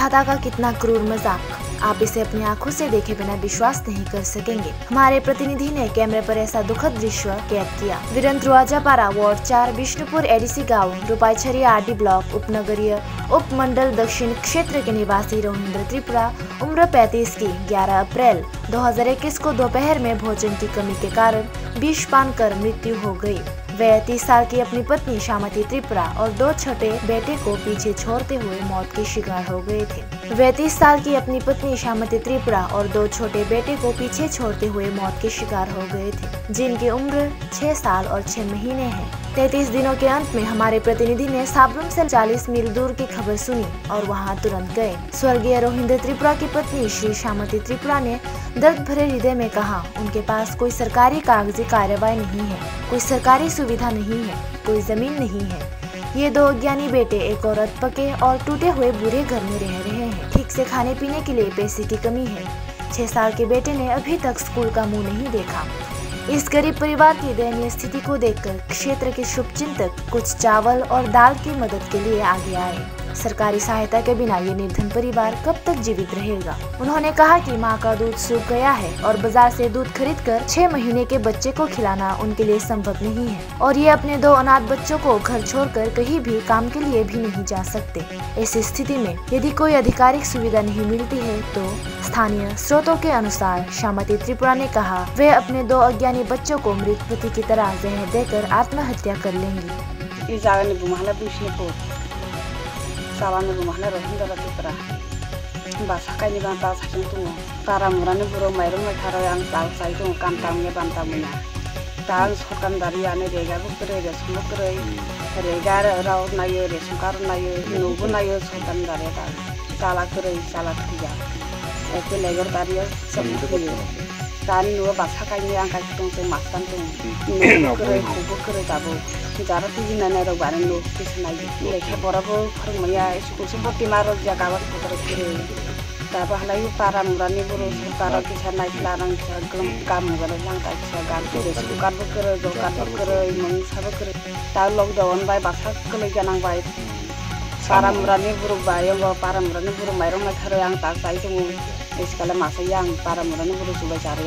विधाता का कितना क्रूर मजाक, आप इसे अपनी आंखों से देखे बिना विश्वास नहीं कर सकेंगे। हमारे प्रतिनिधि ने कैमरे पर ऐसा दुखद दृश्य कैद किया। विरंतरुआजापारा वार्ड 4 विष्णुपुर एडीसी गांव रूपाईछरी आरडी ब्लॉक उपनगरीय उपमंडल दक्षिण क्षेत्र के निवासी रोहिंद्र त्रिपुरा उम्र 35 की 11 अप्रैल 2021 को दोपहर में भोजन की कमी के कारण विष पान कर मृत्यु हो गयी। वह 30 साल की अपनी पत्नी श्यामती त्रिपुरा और 2 छोटे बेटे को पीछे छोड़ते हुए मौत के शिकार हो गए थे। वह 30 साल की अपनी पत्नी श्यामती त्रिपुरा और 2 छोटे बेटे को पीछे छोड़ते हुए मौत के शिकार हो गए थे, जिनकी उम्र 6 साल और 6 महीने है। 33 दिनों के अंत में हमारे प्रतिनिधि ने साबरुम से 40 मील दूर की खबर सुनी और वहां तुरंत गए। स्वर्गीय रोहिंद्र त्रिपुरा की पत्नी श्री श्यामती त्रिपुरा ने दर्द भरे हृदय में कहा, उनके पास कोई सरकारी कागजी कार्रवाई नहीं है, कोई सरकारी सुविधा नहीं है, कोई जमीन नहीं है। ये 2 अज्ञानी बेटे एक औरत पके और टूटे हुए बुरे घर में रह रहे हैं। ठीक से खाने पीने के लिए पैसे की कमी है। 6 साल के बेटे ने अभी तक स्कूल का मुंह नहीं देखा। इस गरीब परिवार की दयनीय स्थिति को देखकर क्षेत्र के शुभचिंतक कुछ चावल और दाल की मदद के लिए आगे आए। सरकारी सहायता के बिना ये निर्धन परिवार कब तक जीवित रहेगा। उन्होंने कहा कि मां का दूध सूख गया है और बाजार से दूध खरीदकर 6 महीने के बच्चे को खिलाना उनके लिए संभव नहीं है और ये अपने 2 अनाथ बच्चों को घर छोड़कर कहीं भी काम के लिए भी नहीं जा सकते। ऐसी स्थिति में यदि कोई आधिकारिक सुविधा नहीं मिलती है तो स्थानीय स्रोतों के अनुसार श्यामती त्रिपुरा ने कहा वे अपने 2 अज्ञानी बच्चों को मृत पति की तरह जहर देकर आत्महत्या कर लेंगी। Sawan rumahnya rohingya Tripura basakai banta saking tuh para murani buru mairum tharo yang tahu sai tuh kantamnya banta muna dan sokan dari ane rega bukre resmu kre rega raud nayo resukar nayo nubu nayo sokan dari ta salah tiga itu legar dari semua tani nubu basakai ni angkat tuh semastan tuh nubu kre tabu Cara tujuh nana robaran lu kisah lagi. Lekha borabo farmaya school seperti marot jaga waktu terkiri. Tapi lagi para murani buru para kisah naik larang kisah kamu kalau yang tak kisah ganti deh. Sukar berkere, imang sabar kere. Tahu lockdown bay basak kelejanang bay. Para murani buru bayang bahwa para murani buru mayro macam yang tak saya itu. Sekarang masa yang para murani buru coba cari